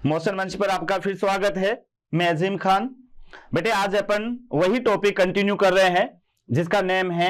Motion मंच पर आपका फिर स्वागत है। मैं अजीम खान। बेटे आज अपन वही टॉपिक कंटिन्यू कर रहे हैं जिसका नेम है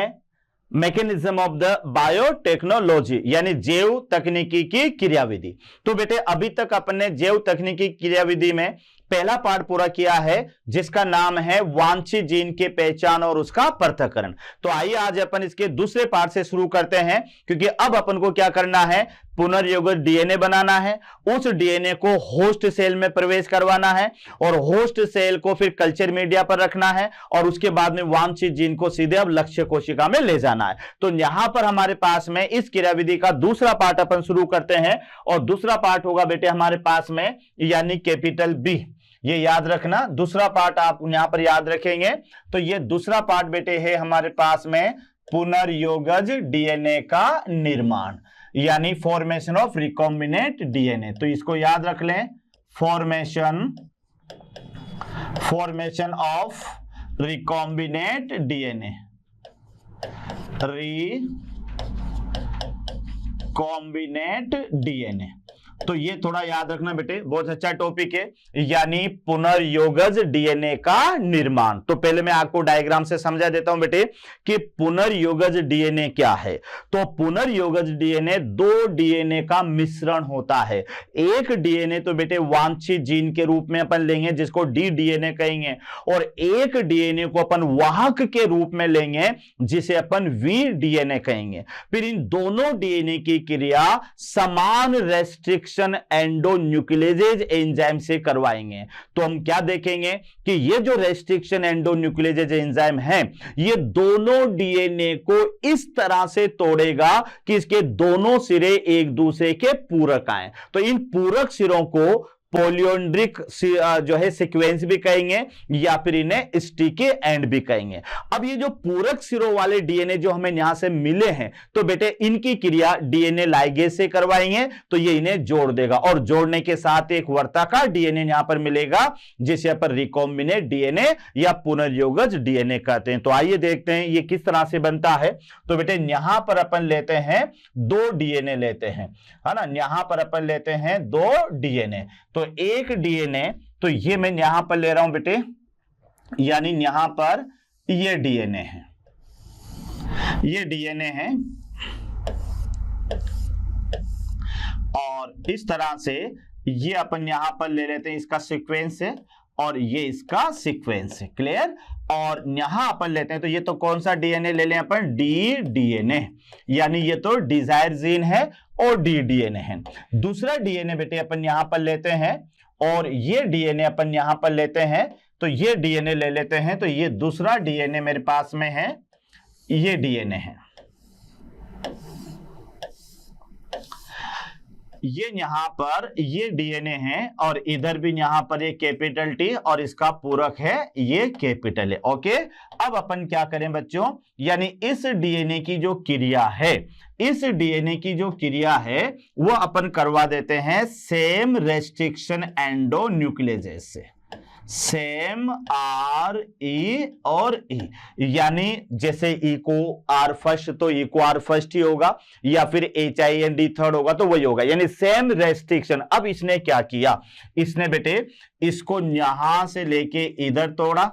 मैकेनिज्म ऑफ द बायोटेक्नोलॉजी, यानी जैव तकनीकी की क्रियाविधि। तो बेटे अभी तक अपन ने जैव तकनीकी क्रियाविधि में पहला पार्ट पूरा किया है जिसका नाम है वांछित जीन के पहचान और उसका पृथक्करण। तो आइए आज अपन इसके दूसरे पार्ट से शुरू करते हैं, क्योंकि अब अपन को क्या करना है, पुनर्योजित डीएनए बनाना है। उस डीएनए को होस्ट सेल में प्रवेश करवाना है और होस्ट सेल को फिर कल्चर मीडिया पर रखना है और उसके बाद में वांछित जीन को सीधे अब लक्ष्य कोशिका में ले जाना है। तो यहां पर हमारे पास में इस क्रियाविधि का दूसरा पार्ट अपन शुरू करते हैं और दूसरा पार्ट होगा बेटे हमारे पास में यानी कैपिटल बी। ये याद रखना, दूसरा पार्ट आप यहां पर याद रखेंगे। तो ये दूसरा पार्ट बेटे है हमारे पास में पुनर्योगज डीएनए का निर्माण, यानी फॉर्मेशन ऑफ रिकॉम्बिनेंट डीएनए। तो इसको याद रख लें, formation of recombinant DNA, recombinant DNA. तो ये थोड़ा याद रखना बेटे, बहुत अच्छा टॉपिक है, यानी पुनर्योगज डीएनए का निर्माण। तो पहले मैं आपको डायग्राम से समझा देता हूं बेटे कि पुनर्योगज डीएनए क्या है। तो पुनर्योगज डीएनए दो डीएनए का मिश्रण होता है। एक डीएनए तो बेटे वांछित जीन के रूप में अपन लेंगे जिसको डी डीएनए कहेंगे, और एक डीएनए को अपन वाहक के रूप में लेंगे जिसे अपन वी डीएनए कहेंगे। फिर इन दोनों डीएनए की क्रिया समान रेस्ट्रिक्शन एंडोन्यूक्लियेज एंजाइम से करवाएंगे। तो हम क्या देखेंगे कि ये जो रेस्ट्रिक्शन एंडोन्यूक्लियेज एंजाइम है ये दोनों डीएनए को इस तरह से तोड़ेगा कि इसके दोनों सिरे एक दूसरे के पूरक आए। तो इन पूरक सिरों को पॉलियोड्रिक जो है सीक्वेंस भी कहेंगे या फिर इन्हें स्टिकी एंड भी कहेंगे। अब ये जो पूरक सिरों वाले डीएनए जो हमें यहां से मिले हैं तो बेटे इनकी क्रिया डीएनए लाइगेज से करवाएंगे, तो ये इन्हें जोड़ देगा और जोड़ने के साथ एक वर्ताकार डीएनए यहां पर मिलेगा जिसे अपन रिकॉम्बिनेंट डीएनए या पुनर्योगज डीएनए कहते हैं। तो आइए देखते हैं ये किस तरह से बनता है। तो बेटे यहां पर अपन लेते हैं दो डीएनए लेते हैं, है ना, यहां पर अपन लेते हैं दो डीएनए। तो एक डीएनए तो ये मैं यहां पर ले रहा हूं बेटे, यानी यहां पर ये डीएनए है, ये डीएनए है और इस तरह से ये अपन यहां पर ले लेते हैं, इसका सीक्वेंस है और ये इसका सीक्वेंस है, क्लियर। और यहां अपन लेते हैं तो ये तो कौन सा डीएनए ले लें अपन, डी डीएनए, यानी ये तो डिजायर जीन है और डी डीएनए है। दूसरा डीएनए बेटे अपन यहां पर लेते हैं और ये डीएनए अपन यहां पर लेते हैं, तो ये डीएनए ले लेते हैं। तो ये दूसरा डीएनए मेरे पास में है, ये डीएनए है, ये यहां पर ये डीएनए है और इधर भी यहां पर ये कैपिटल टी और इसका पूरक है ये कैपिटल है। ओके, अब अपन क्या करें बच्चों, यानी इस डीएनए की जो क्रिया है, इस डीएनए की जो क्रिया है वो अपन करवा देते हैं सेम रेस्ट्रिक्शन एंडोन्यूक्लियेज से, सेम आर ई और ई, यानी जैसे ई को आर फर्स्ट तो ई को आर फर्स्ट ही होगा या फिर H I N D third होगा तो वही होगा, यानी सेम रेस्ट्रिक्शन। अब इसने क्या किया, इसने बेटे इसको यहां से लेके इधर तोड़ा,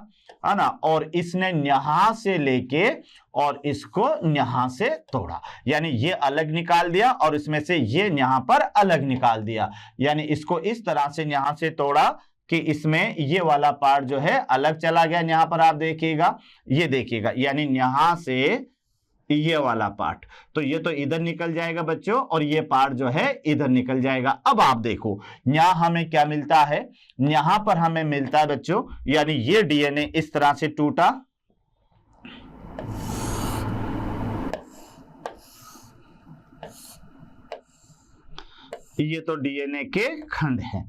है ना, और इसने यहां से लेके और इसको यहां से तोड़ा, यानी ये अलग निकाल दिया और इसमें से ये यहां पर अलग निकाल दिया, यानी इसको इस तरह से यहां से तोड़ा कि इसमें ये वाला पार्ट जो है अलग चला गया। यहां पर आप देखिएगा, ये देखिएगा, यानी यहां से ये वाला पार्ट तो ये तो इधर निकल जाएगा बच्चों और ये पार्ट जो है इधर निकल जाएगा। अब आप देखो यहां हमें क्या मिलता है, यहां पर हमें मिलता है बच्चों, यानी ये डीएनए इस तरह से टूटा, ये तो डीएनए के खंड है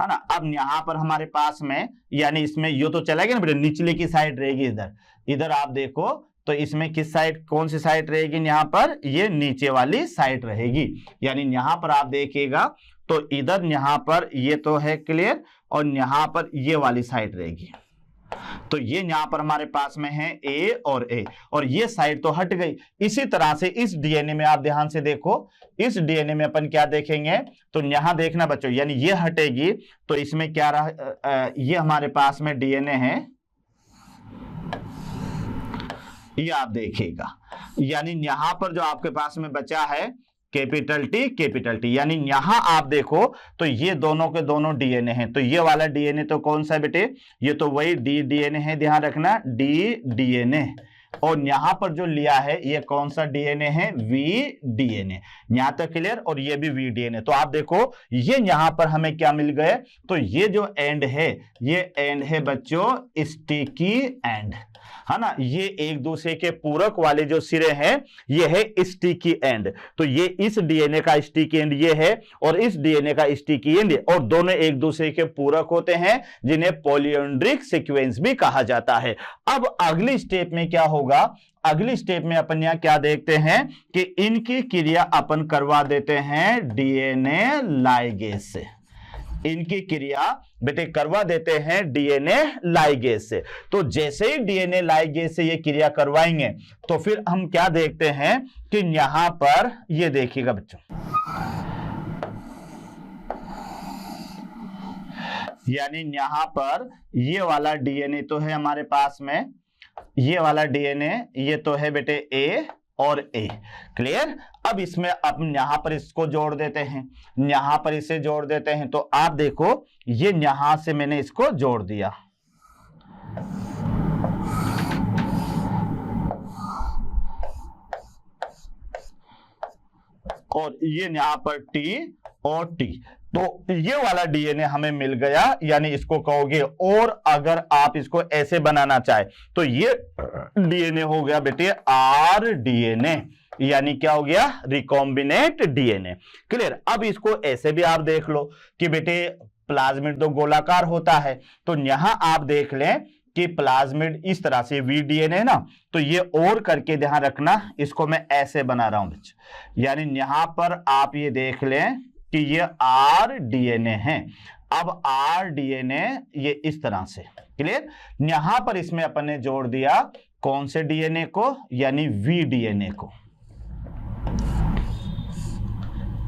ना। अब यहां पर हमारे पास में, यानी इसमें ये तो चला गया ना बेटा, निचले की साइड रहेगी इधर, इधर आप देखो तो इसमें किस साइड, कौन सी साइड रहेगी, यहां पर ये नीचे वाली साइड रहेगी, यानी यहां पर आप देखिएगा तो इधर यहां पर ये तो है क्लियर और यहां पर ये वाली साइड रहेगी, तो ये यहां पर हमारे पास में है ए और ये साइड तो हट गई। इसी तरह से इस डीएनए में आप ध्यान से देखो, इस डीएनए में अपन क्या देखेंगे, तो यहां देखना बच्चों, यानी ये हटेगी तो इसमें क्या रहा, ये हमारे पास में डीएनए है, ये आप देखिएगा, यानी यहां पर जो आपके पास में बचा है कैपिटल टी, यानी यहां आप देखो तो ये दोनों के दोनों डीएनए हैं। तो ये वाला डीएनए तो कौन सा है बेटे, ये तो वही डी डीएनए है, ध्यान रखना डी डीएनए। और यहां पर जो लिया है ये कौन सा डीएनए है, वी डीएनए। यहां तक क्लियर, और ये भी वी डीएनए। तो आप देखो ये यहां पर हमें क्या मिल गए, तो ये जो एंड है, ये एंड है बच्चों स्टिकी एंड, है ना, ये एक दूसरे के पूरक वाले जो सिरे हैं ये है स्टिकी एंड। तो ये इस डीएनए का स्टिकी एंड ये है और इस डीएनए का स्टिकी एंड, और दोनों एक दूसरे के पूरक होते हैं जिन्हें पॉलीएंड्रिक सीक्वेंस भी कहा जाता है। अब अगली स्टेप में क्या होगा, अगली स्टेप में अपन यहां क्या देखते हैं कि इनकी क्रिया अपन करवा देते हैं डीएनए लाइगेज से, इनकी क्रिया बेटे करवा देते हैं डीएनए लाइगेज से। तो जैसे ही डीएनए लाइगेज से ये क्रिया करवाएंगे तो फिर हम क्या देखते हैं कि यहां पर ये देखिएगा बच्चों, यानी यहां पर ये वाला डीएनए तो है हमारे पास में, ये वाला डीएनए ये तो है बेटे ए और ए, क्लियर। अब इसमें अपन यहां पर इसको जोड़ देते हैं, यहां पर इसे जोड़ देते हैं। तो आप देखो ये यहां से मैंने इसको जोड़ दिया, और ये यहां पर टी और टी, तो ये वाला डीएनए हमें मिल गया, यानी इसको कहोगे। और अगर आप इसको ऐसे बनाना चाहे तो ये डीएनए हो गया बेटे आर डीएनए, यानी क्या हो गया, रिकॉम्बिनेट डीएनए, क्लियर। अब इसको ऐसे भी आप देख लो कि बेटे प्लाज्मिड तो गोलाकार होता है, तो यहां आप देख लें कि प्लाज्मिड इस तरह से वी डीएनए है ना, तो ये और करके ध्यान रखना, इसको मैं ऐसे बना रहा हूं बच्चे, यानी यहां पर आप ये देख लें कि ये आर डीएनए है। अब आर डीएनए ये इस तरह से, क्लियर। यहां पर इसमें अपन ने जोड़ दिया कौन से डीएनए को, यानी वी डीएनए को।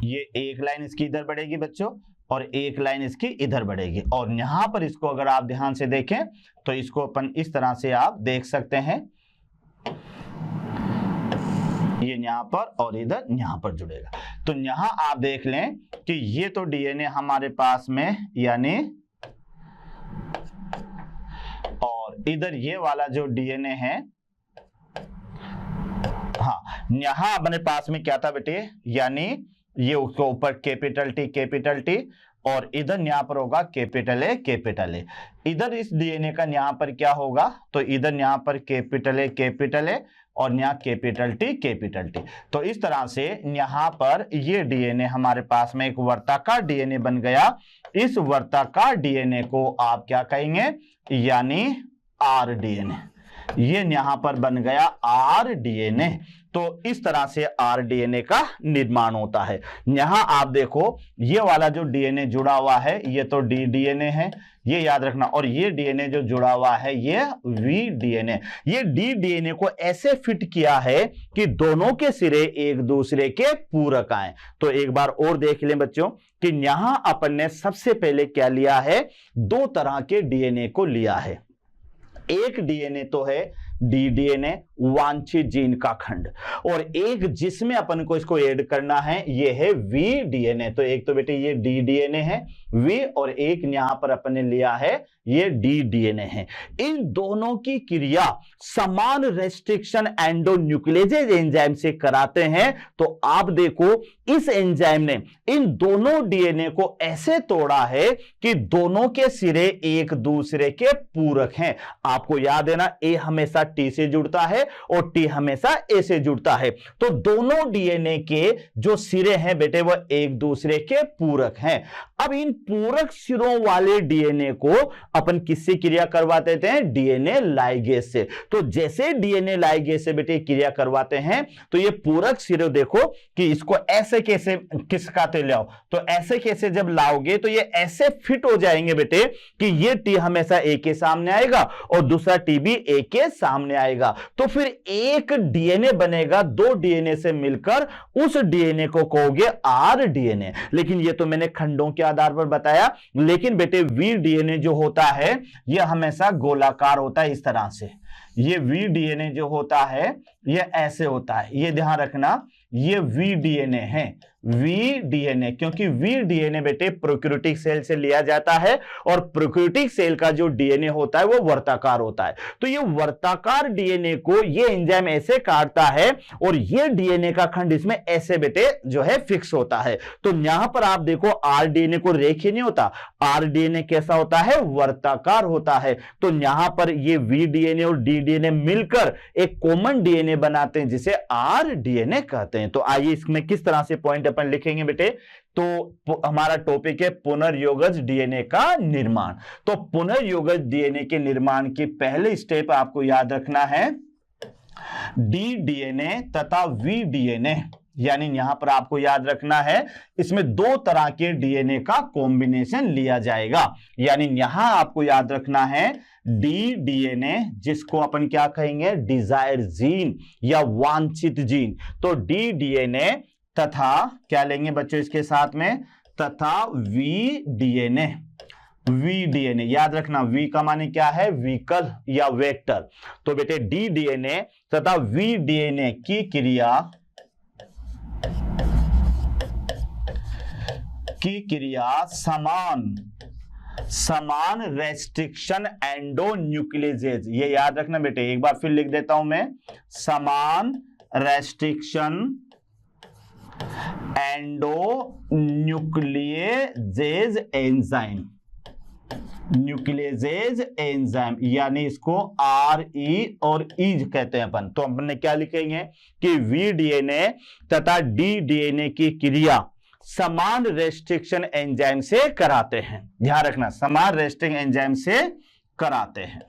ये एक लाइन इसकी इधर बढ़ेगी बच्चों और एक लाइन इसकी इधर बढ़ेगी, और यहां पर इसको अगर आप ध्यान से देखें तो इसको अपन इस तरह से आप देख सकते हैं, ये यहां पर और इधर यहां पर जुड़ेगा। तो यहां आप देख लें कि ये तो डीएनए हमारे पास में, यानी और इधर ये वाला जो डीएनए है, हाँ यहां अपने पास में क्या था बेटे, यानी ये उसको ऊपर कैपिटल टी और इधर यहां पर होगा कैपिटल ए। इधर इस डीएनए का यहां पर क्या होगा, तो इधर यहां पर कैपिटल ए और यहाँ कैपिटल टी। तो इस तरह से यहां पर ये डीएनए हमारे पास में एक वर्ताकार डीएनए बन गया। इस वर्ताकार डीएनए को आप क्या कहेंगे, यानी आर डीएनए, ये यहां पर बन गया आर डीएनए। तो इस तरह से आर डीएनए का निर्माण होता है। यहां आप देखो ये वाला जो डीएनए जुड़ा हुआ है ये तो डी डीएनए है, ये याद रखना, और ये डीएनए जो जुड़ा हुआ है ये वी डीएनए। ये डी डीएनए को ऐसे फिट किया है कि दोनों के सिरे एक दूसरे के पूरक आए। तो एक बार और देख लें बच्चों कि यहां अपन ने सबसे पहले क्या लिया है, दो तरह के डीएनए को लिया है। एक डीएनए तो है डी डीएनए, वांछित जीन का खंड, और एक जिसमें अपन को इसको ऐड करना है ये है वी डीएनए। तो एक तो बेटे ये डी डीएनए है वी, और एक यहां पर अपन ने लिया है ये डी डीएनए है। इन दोनों की क्रिया समान रेस्ट्रिक्शन एंडोन्यूक्लियेज एंजाइम से कराते हैं। तो आप देखो इस एंजाइम ने इन दोनों डीएनए को ऐसे तोड़ा है कि दोनों के सिरे एक दूसरे के पूरक हैं। आपको याद है ना, ए हमेशा टी से जुड़ता है और टी हमेशा ए से जुड़ता है। तो दोनों डीएनए के जो सिरे हैं बेटे वो एक दूसरे के पूरक हैं। अब इन पूरक सिरों वाले डीएनए को अपन किससे क्रिया करवाते थे? डीएनए लाइगेज से। तो जैसे डीएनए लाइगेज से बेटे क्रिया करवाते हैं तो ये पूरक सिरे देखो कि इसको ऐसे कैसे खिसकाते लाओ, तो ऐसे कैसे जब लाओगे तो ये ऐसे फिट हो जाएंगे बेटे कि ये टी हमेशा ए के सामने आएगा और दूसरा टी भी ए के सामने आएगा। तो फिर एक डीएनए बनेगा, दो डीएनए से मिलकर उस डीएनए को कहोगे आर डीएनए। लेकिन ये तो मैंने खंडों के आधार पर बताया, लेकिन बेटे वी डीएनए जो होता है यह हमेशा गोलाकार होता है इस तरह से। ये वी डीएनए जो होता है यह ऐसे होता है, ये ध्यान रखना, ये वी डीएनए है, वी डीएनए, क्योंकि वी डीएनए बेटे प्रोकैरियोटिक सेल से लिया जाता है और प्रोकैरियोटिक सेल का जो डीएनए होता है वो वर्ताकार होता है। तो ये वर्ताकार डीएनए को ये एंजाइम ऐसे काटता है और ये डीएनए का खंड इसमें ऐसे बेटे जो है फिक्स होता है। तो यहां पर आप देखो आर डीएनए को रेखीय नहीं होता, आर डीएनए कैसा होता है? वर्ताकार होता है। तो यहां पर ये वी डीएनए और डी डीएनए मिलकर एक कॉमन डीएनए बनाते हैं जिसे आर डीएनए कहते हैं। तो आइए इसमें किस तरह से पॉइंट अपन लिखेंगे बेटे। तो हमारा टॉपिक है पुनर्योगज डीएनए का निर्माण। तो पुनर्योगज डीएनए के निर्माण की पहले स्टेप आपको याद रखना है डी डीएनए तथा वी डीएनए, यानी यहां पर आपको याद रखना है इसमें दो तरह के डीएनए का कॉम्बिनेशन लिया जाएगा। यानी यहां आपको याद रखना है डी डीएनए जिसको अपन क्या कहेंगे? डिजायर जीन या वांछित जीन। तो डी डीएनए तथा क्या लेंगे बच्चों इसके साथ में? तथा वी डीएनए। वी डीएनए याद रखना, वी का माने क्या है? व्हीकल या वेक्टर। तो बेटे डी डीएनए तथा वी डीएनए की क्रिया समान रेस्ट्रिक्शन एंडोन्यूक्लियेजेज। ये याद रखना बेटे, एक बार फिर लिख देता हूं मैं, समान रेस्ट्रिक्शन एंडोन्यूक्लियेजेज एंजाइम, न्यूक्लियेजेज एंजाइम, यानी इसको आर ई और ईज कहते हैं अपन। तो अपन ने क्या लिखेंगे कि वी डीएनए तथा डी डीएनए की क्रिया समान रेस्ट्रिक्शन एंजाइम से कराते हैं। ध्यान रखना, समान रेस्ट्रिक्शन एंजाइम से कराते हैं।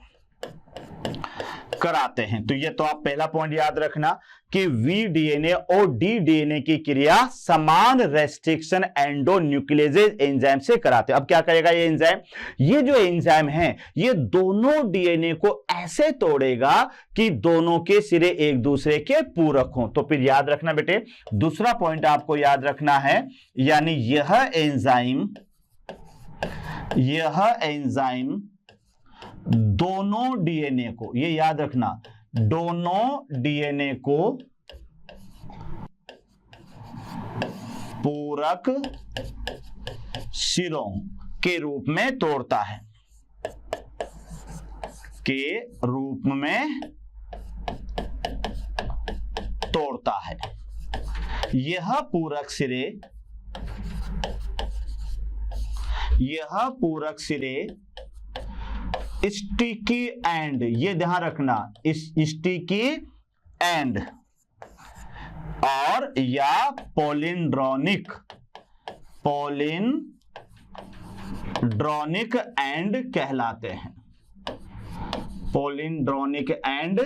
तो ये तो आप पहला पॉइंट याद रखना कि वी डीएनए और डी डीएनए की क्रिया समान रेस्ट्रिक्शन एंडोन्यूक्लियेजेज एंजाइम से कराते हैं। अब क्या करेगा ये एंजाइम? ये जो एंजाइम है ये दोनों डीएनए को ऐसे तोड़ेगा कि दोनों के सिरे एक दूसरे के पूरक हों। तो फिर याद रखना बेटे, दूसरा पॉइंट आपको याद रखना है, यानी यह एंजाइम दोनों डीएनए को, ये याद रखना, दोनों डीएनए को पूरक सिरों के रूप में तोड़ता है, यह पूरक सिरे स्टिकी एंड, ये ध्यान रखना, स्टिकी एंड और या पोलिंड्रोनिक एंड कहलाते हैं, पोलिंड्रोनिक एंड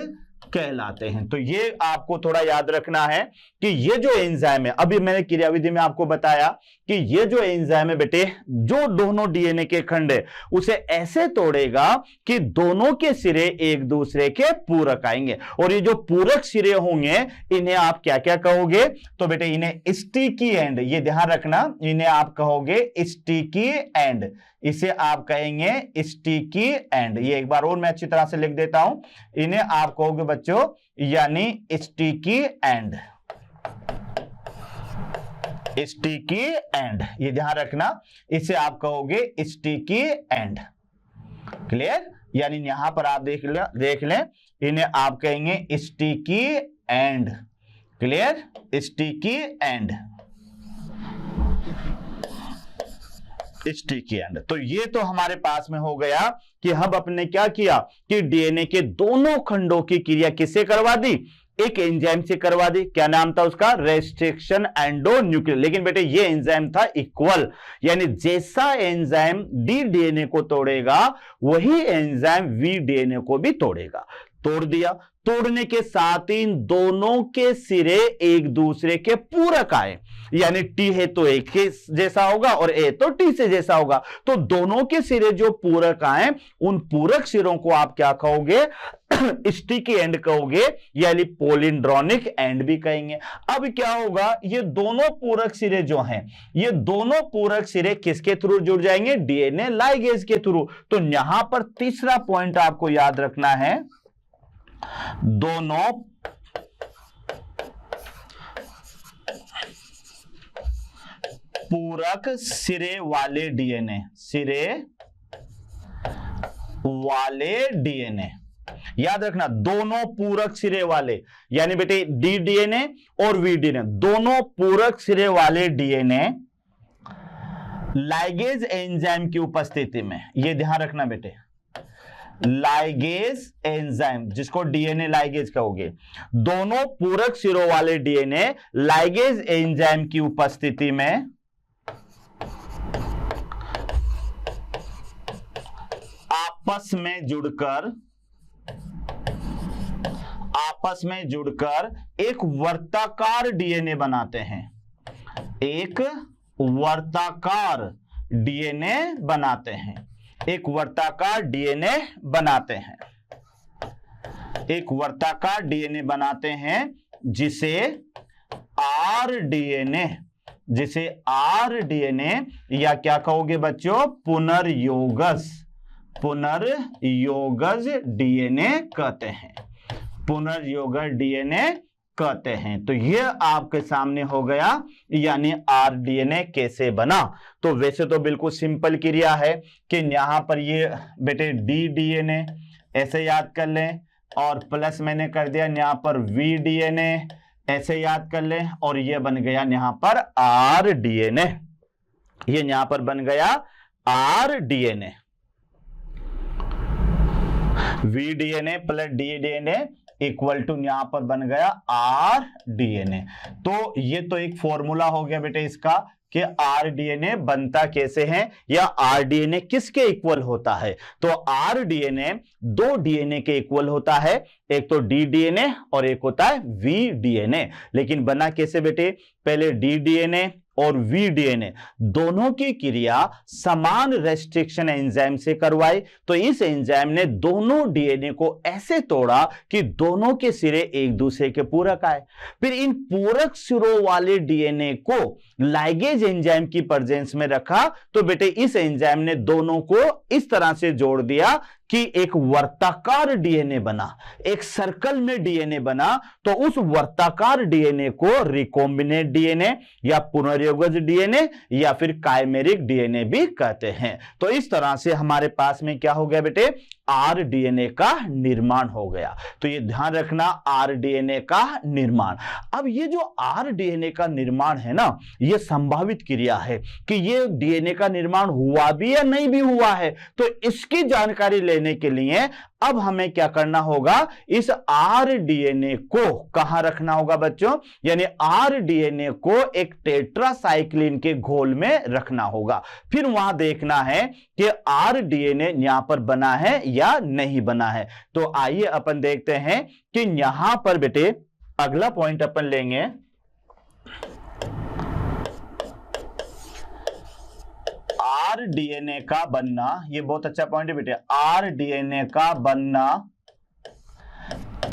कहलाते हैं। तो ये आपको थोड़ा याद रखना है कि ये जो एंजाइम है, अभी मैंने क्रियाविधि में आपको बताया कि ये जो एंजाइम है बेटे, जो दोनों डीएनए के खंड है उसे ऐसे तोड़ेगा कि दोनों के सिरे एक दूसरे के पूरक आएंगे। और ये जो पूरक सिरे होंगे इन्हें आप क्या क्या कहोगे? तो बेटे इन्हें स्टिकी एंड, ये ध्यान रखना, इन्हें आप कहोगे स्टिकी एंड, इसे आप कहेंगे स्टिकी एंड। ये एक बार और मैं अच्छी तरह से लिख देता हूं, इन्हें आप कहोगे बच्चों यानी स्टिकी एंड, स्टिकी एंड, ये ध्यान रखना, इसे आप कहोगे स्टिकी एंड। क्लियर? यानी यहां पर आप देख लें, इन्हें आप कहेंगे sticky and. Clear? Sticky and. Sticky and. तो ये तो हमारे पास में हो गया कि हम अपने क्या किया कि डीएनए के दोनों खंडों की क्रिया किससे करवा दी, एक एंजाइम से करवा दी। क्या नाम था उसका, रेस्ट्रिक्शन एंडोन्यूक्लियर। लेकिन बेटे ये एंजाइम था इक्वल, यानी जैसा एंजाइम डी डीएनए को तोड़ेगा वही एंजाइम वी डीएनए को भी तोड़ेगा। तोड़ दिया, तोड़ने के साथ ही इन दोनों के सिरे एक दूसरे के पूरक आए, यानी टी है तो एक के जैसा होगा और ए तो टी से जैसा होगा। तो दोनों के सिरे जो पूरक आए उन पूरक सिरों को आप क्या कहोगे, स्टिकी एंड कहोगे, यानी पोलिंड्रोनिक एंड भी कहेंगे। अब क्या होगा, ये दोनों पूरक सिरे जो हैं, ये दोनों पूरक सिरे किसके थ्रू जुड़ जाएंगे, डीएनए लाइगेज के थ्रू। तो यहां पर तीसरा पॉइंट आपको याद रखना है, दोनों पूरक सिरे वाले डीएनए, सिरे वाले डीएनए, याद रखना दोनों पूरक सिरे वाले, यानी बेटे डी डीएनए और वी डीएनए दोनों पूरक सिरे वाले डीएनए लाइगेज एंजाइम की उपस्थिति में, ये ध्यान रखना बेटे, लाइगेज एंजाइम जिसको डीएनए लाइगेज कहोगे, दोनों पूरक सिरों वाले डीएनए लाइगेज एंजाइम की उपस्थिति में आपस में जुड़कर एक वर्ताकार डीएनए बनाते हैं, एक वर्ताकार डीएनए बनाते हैं, एक वर्ताकार डीएनए बनाते हैं, एक वर्ताकार डीएनए बनाते हैं जिसे आरडीएनए, जिसे आरडीएनए या क्या कहोगे बच्चों, पुनर्योगज, पुनर्योगज डीएनए कहते हैं, पुनर्योगज डीएनए कहते हैं। तो ये आपके सामने हो गया, यानी आरडीएनए कैसे बना। तो वैसे तो बिल्कुल सिंपल क्रिया है कि यहां पर ये बेटे डी डीएनए ऐसे याद कर लें, और प्लस मैंने कर दिया यहां पर वी डीएनए ऐसे याद कर लें, और ये बन गया यहां पर आरडीएनए, ये यहां पर बन गया RDNA, V DNA plus D DNA equal to यहां पर बन गया आर डीएनए। तो ये तो एक फॉर्मूला हो गया बेटे इसका कि आरडीएनए बनता कैसे है, या आरडीएनए किसके इक्वल होता है। तो आरडीएनए दो डीएनए के इक्वल होता है, एक तो डी डीएनए और एक होता है वी डीएनए। लेकिन बना कैसे बेटे, पहले डी डीएनए और वी डीएनए दोनों की क्रिया समान रेस्ट्रिक्शन एंजाइम से करवाई। तो इस एंजाइम ने दोनों डीएनए को ऐसे तोड़ा कि दोनों के सिरे एक दूसरे के पूरक आए। फिर इन पूरक सिरों वाले डीएनए को लाइगेज एंजाइम की प्रेजेंस में रखा, तो बेटे इस एंजाइम ने दोनों को इस तरह से जोड़ दिया कि एक वर्ताकार डीएनए बना, एक सर्कल में डीएनए बना। तो उस वर्ताकार डीएनए को रिकॉम्बिनेट डीएनए या पुनर्योगज डीएनए या फिर काइमेरिक डीएनए भी कहते हैं। तो इस तरह से हमारे पास में क्या हो गया बेटे, आरडीएनए का निर्माण हो गया। तो ये ध्यान रखना, आरडीएनए का निर्माण। अब ये जो आरडीएनए का निर्माण है ना, ये संभावित क्रिया है कि ये डीएनए का निर्माण हुआ भी या नहीं भी हुआ है। तो इसकी जानकारी लेने के लिए अब हमें क्या करना होगा, इस आरडीएनए को कहां रखना होगा बच्चों, यानी आरडीएनए को एक टेट्रासाइक्लिन के घोल में रखना होगा। फिर वहां देखना है कि आरडीएनए यहां पर बना है या नहीं बना है। तो आइए अपन देखते हैं कि यहां पर बेटे अगला पॉइंट अपन लेंगे, आरडीएनए का बनना। ये बहुत अच्छा पॉइंट है बेटे, आरडीएनए का बनना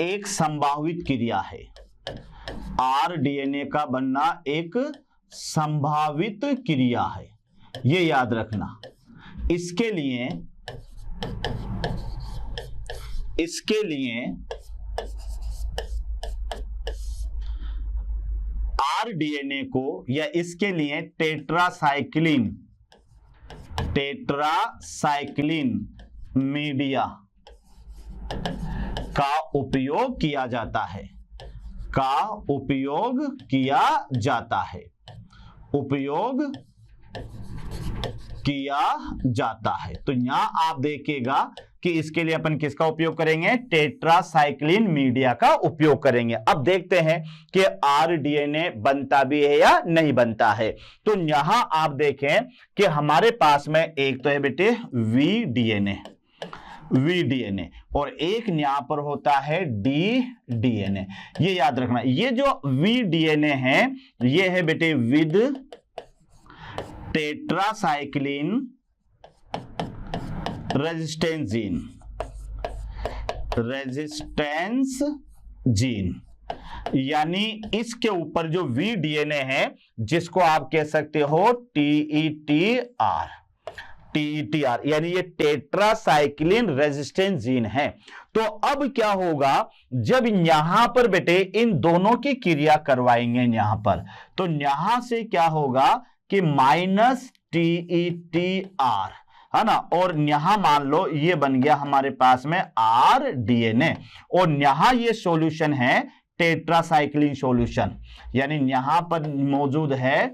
एक संभावित क्रिया है। आरडीएनए का बनना एक संभावित क्रिया है, ये याद रखना। इसके लिए आरडीएनए को या इसके लिए टेट्रासाइक्लिन मीडिया का उपयोग किया जाता है, उपयोग किया जाता है। तो यहां आप देखिएगा कि इसके लिए अपन किसका उपयोग करेंगे, टेट्रासाइक्लिन मीडिया का उपयोग करेंगे। अब देखते हैं कि आरडीएनए बनता भी है या नहीं बनता है। तो यहां आप देखें कि हमारे पास में एक तो है बेटे वीडीएनए और एक यहां पर होता है डीडीएनए। ये याद रखना, ये जो वीडीएनए है ये है बेटे विद टेट्रासाइक्लिन रेजिस्टेंस जीन, यानी इसके ऊपर जो वीडीएनए है जिसको आप कह सकते हो टीईटीआर, यानी ये टेट्रासाइक्लिन रेजिस्टेंस जीन है। तो अब क्या होगा, जब यहां पर बेटे इन दोनों की क्रिया करवाएंगे यहां पर, तो यहां से क्या होगा कि माइनस टीईटीआर है ना, और यहां मान लो ये बन गया हमारे पास में आरडीएनए, और यहां ये सॉल्यूशन है टेट्रासाइक्लिन सॉल्यूशन, यानी यहां पर मौजूद है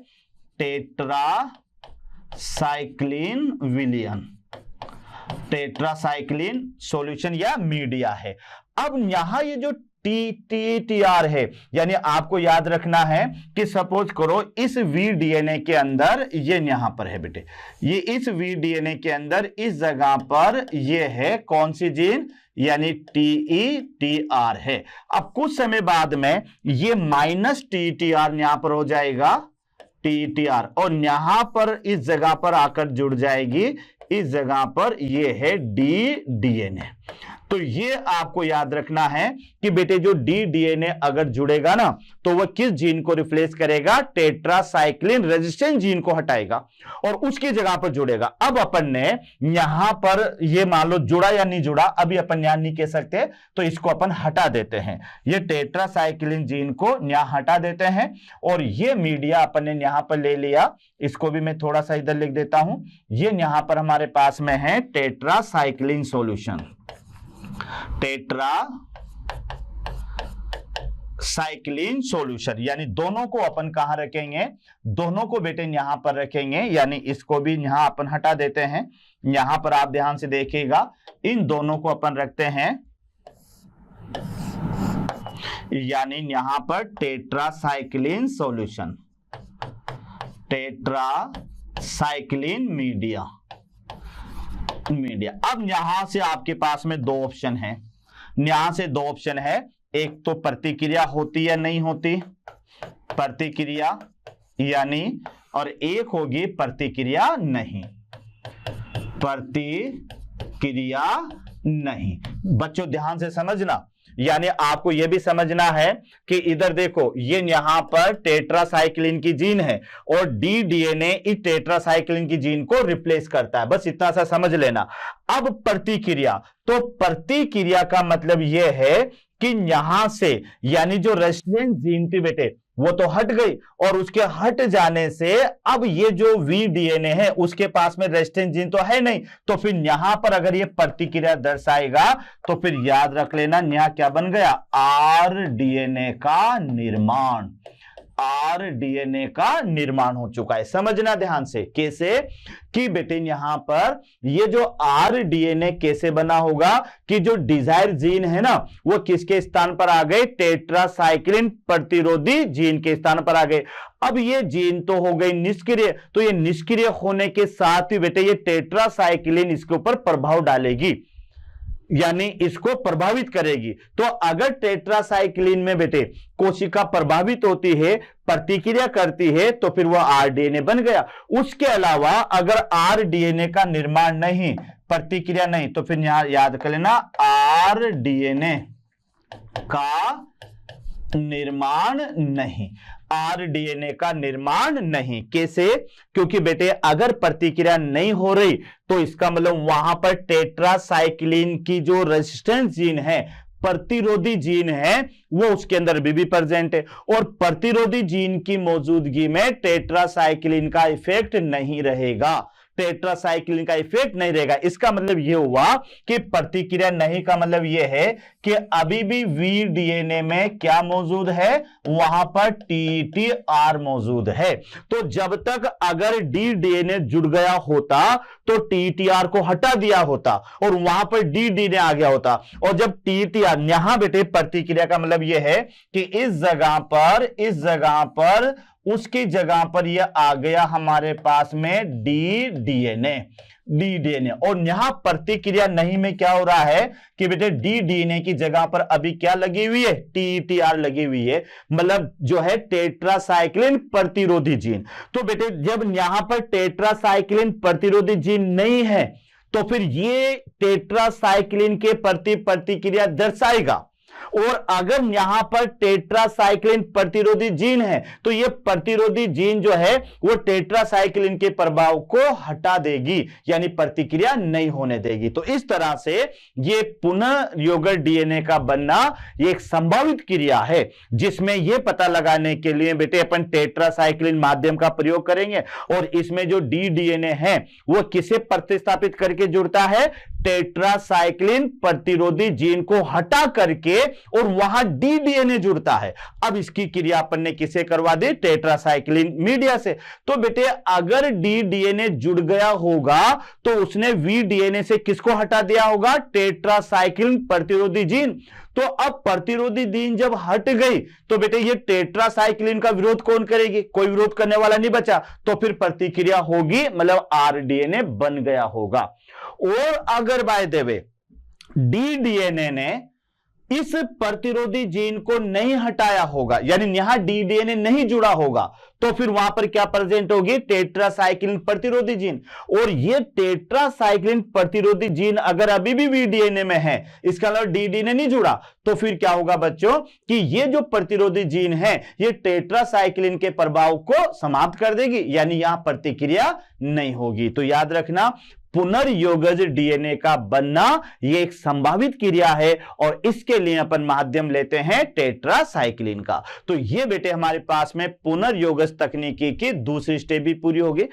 टेट्रासाइक्लिन सॉल्यूशन या मीडिया है। अब यहां ये जो टीटीआर है, यानी आपको याद रखना है कि सपोज करो इस वीडीएनए के अंदर ये यहां पर है बेटे, ये इस वीडीएनए के अंदर इस जगह पर ये है कौन सी जीन, यानी टीईटीआर है। अब कुछ समय बाद में ये माइनस टीईटीआर यहां पर हो जाएगा टीईटीआर, और यहां पर इस जगह पर आकर जुड़ जाएगी, इस जगह पर ये है डीडीएनए। तो ये आपको याद रखना है कि बेटे जो डीडीएनए अगर जुड़ेगा ना तो वह किस जीन को रिप्लेस करेगा, टेट्रासाइक्लिन रेजिस्टेंस जीन को हटाएगा और उसकी जगह पर जुड़ेगा। अब अपन ने यहां पर ये मान लो जुड़ा या नहीं जुड़ा, अभी अपन यहां नहीं कह सकते, तो इसको अपन हटा देते हैं, ये टेट्रासाइक्लिन जीन को यहां हटा देते हैं, और ये मीडिया अपन ने यहां पर ले लिया, इसको भी मैं थोड़ा सा इधर लिख देता हूं, ये यहां पर हमारे पास में है टेट्रासाइक्लिन सॉल्यूशन, टेट्रासाइक्लिन सॉल्यूशन, यानी दोनों को अपन कहां रखेंगे, दोनों को बेटे यहां पर रखेंगे, यानी इसको भी यहां अपन हटा देते हैं। यहां पर आप ध्यान से देखिएगा, इन दोनों को अपन रखते हैं, यानी यहां पर टेट्रासाइक्लिन सॉल्यूशन, टेट्रासाइक्लिन मीडिया। अब यहां से आपके पास में दो ऑप्शन है, यहां से दो ऑप्शन है, एक तो प्रतिक्रिया होती या नहीं होती, प्रतिक्रिया यानी, और एक होगी प्रतिक्रिया नहीं, प्रतिक्रिया नहीं। बच्चों ध्यान से समझना, यानी आपको यह भी समझना है कि इधर देखो ये यहां पर टेट्रासाइक्लिन की जीन है और डीडीएनए इस टेट्रासाइक्लिन की जीन को रिप्लेस करता है, बस इतना सा समझ लेना। अब प्रतिक्रिया, तो प्रतिक्रिया का मतलब यह है कि यहां से, यानी जो रेजिस्टेंस जीन थी बेटे वो तो हट गई, और उसके हट जाने से अब ये जो वीडीएनए है उसके पास में रेजिस्टेंस जीन तो है नहीं, तो फिर यहां पर अगर ये प्रतिक्रिया दर्शाएगा तो फिर याद रख लेना यहां क्या बन गया, आरडीएनए का निर्माण, आरडीएनए का निर्माण हो चुका है। समझना ध्यान से, कैसे कि बेटे यहां पर ये जो आरडीएनए कैसे बना होगा कि जो डिजायर जीन है ना वो किसके स्थान पर आ गए, टेट्रासाइक्लिन प्रतिरोधी जीन के स्थान पर आ गए। अब ये जीन तो हो गई निष्क्रिय, तो ये निष्क्रिय होने के साथ ही बेटे ये टेट्रासाइक्लिन इसके ऊपर प्रभाव डालेगी, यानी इसको प्रभावित करेगी। तो अगर टेट्रासाइक्लिन में बेटे कोशिका प्रभावित होती है, प्रतिक्रिया करती है, तो फिर वह आरडीएनए बन गया। उसके अलावा अगर आरडीएनए का निर्माण नहीं, प्रतिक्रिया नहीं, तो फिर यहां याद कर लेना आरडीएनए का निर्माण नहीं, आरडीएनए का निर्माण नहीं। कैसे, क्योंकि बेटे अगर प्रतिक्रिया नहीं हो रही तो इसका मतलब वहां पर टेट्रासाइक्लिन की जो रेजिस्टेंस जीन है, प्रतिरोधी जीन है, वो उसके अंदर भी प्रेजेंट है, और प्रतिरोधी जीन की मौजूदगी में टेट्रासाइक्लिन का इफेक्ट नहीं रहेगा, टेट्रासाइक्लिन का इफेक्ट नहीं रहेगा। इसका मतलब यह हुआ कि प्रतिक्रिया नहीं का मतलब यह है कि अभी भी वी डीएनए में क्या मौजूद है, वहां पर टीटीआर मौजूद है। तो जब तक अगर डी डीएनए जुड़ गया होता तो टीटीआर को हटा दिया होता और वहां पर डी डीएनए आ गया होता। और जब टीटीआर, यहां बेटे प्रतिक्रिया का मतलब यह है कि इस जगह पर उसकी जगह पर यह आ गया हमारे पास में डी डीएनए। और यहां प्रतिक्रिया नहीं में क्या हो रहा है कि बेटे डी डीएनए की जगह पर अभी क्या लगी हुई है, टीटीआर लगी हुई है, मतलब जो है टेट्रासाइक्लिन प्रतिरोधी जीन। तो बेटे जब यहां पर टेट्रासाइक्लिन प्रतिरोधी जीन नहीं है तो फिर ये टेट्रासाइक्लिन के प्रति प्रतिक्रिया दर्शाएगा। और अगर यहां पर टेट्रासाइक्लिन प्रतिरोधी जीन है तो यह प्रतिरोधी जीन जो है वो टेट्रासाइक्लिन के प्रभाव को हटा देगी, यानी प्रतिक्रिया नहीं होने देगी। तो इस तरह से यह पुनः यौगिक डीएनए का बनना यह एक संभावित क्रिया है, जिसमें यह पता लगाने के लिए बेटे अपन टेट्रासाइक्लिन माध्यम का प्रयोग करेंगे। और इसमें जो डी डीएनए है वो किसे प्रतिस्थापित करके जुड़ता है, टेट्रासाइक्लिन प्रतिरोधी जीन को हटा करके, और वहां डी डीएनए जुड़ता है। अब इसकी क्रिया अपन ने किसे करवा दी, टेट्रासाइक्लिन मीडिया से। तो बेटे अगर डी डीएनए जुड़ गया होगा तो उसने वी डीएनए से किसको हटा दिया होगा, टेट्रासाइक्लिन प्रतिरोधी जीन। तो अब प्रतिरोधी जीन जब हट गई तो बेटे ये टेट्रासाइक्लिन का विरोध कौन करेगी, कोई विरोध करने वाला नहीं बचा। तो फिर प्रतिक्रिया होगी, मतलब आरडीएनए बन गया होगा। और अगर by the way D DNA ने इस प्रतिरोधी जीन को नहीं हटाया होगा, यानी यहां डी डीएनए नहीं जुड़ा होगा, तो फिर वहां पर क्या प्रेजेंट होगी, टेट्रासाइक्लिन प्रतिरोधी जीन। और ये टेट्रासाइक्लिन प्रतिरोधी जीन अगर अभी भी वी डीएनए में है, इसका मतलब डी डीएनए नहीं जुड़ा, तो फिर क्या होगा बच्चों कि ये जो प्रतिरोधी जीन है ये टेट्रासाइक्लिन के प्रभाव को समाप्त कर देगी, यानी यहां प्रतिक्रिया नहीं होगी। तो याद रखना, पुनर्योगज डीएनए का बनना यह एक संभावित क्रिया है और इसके लिए अपन माध्यम लेते हैं टेट्रासाइक्लिन का। तो ये बेटे हमारे पास में पुनर्योगज तकनीकी की दूसरी स्टेप भी पूरी होगी।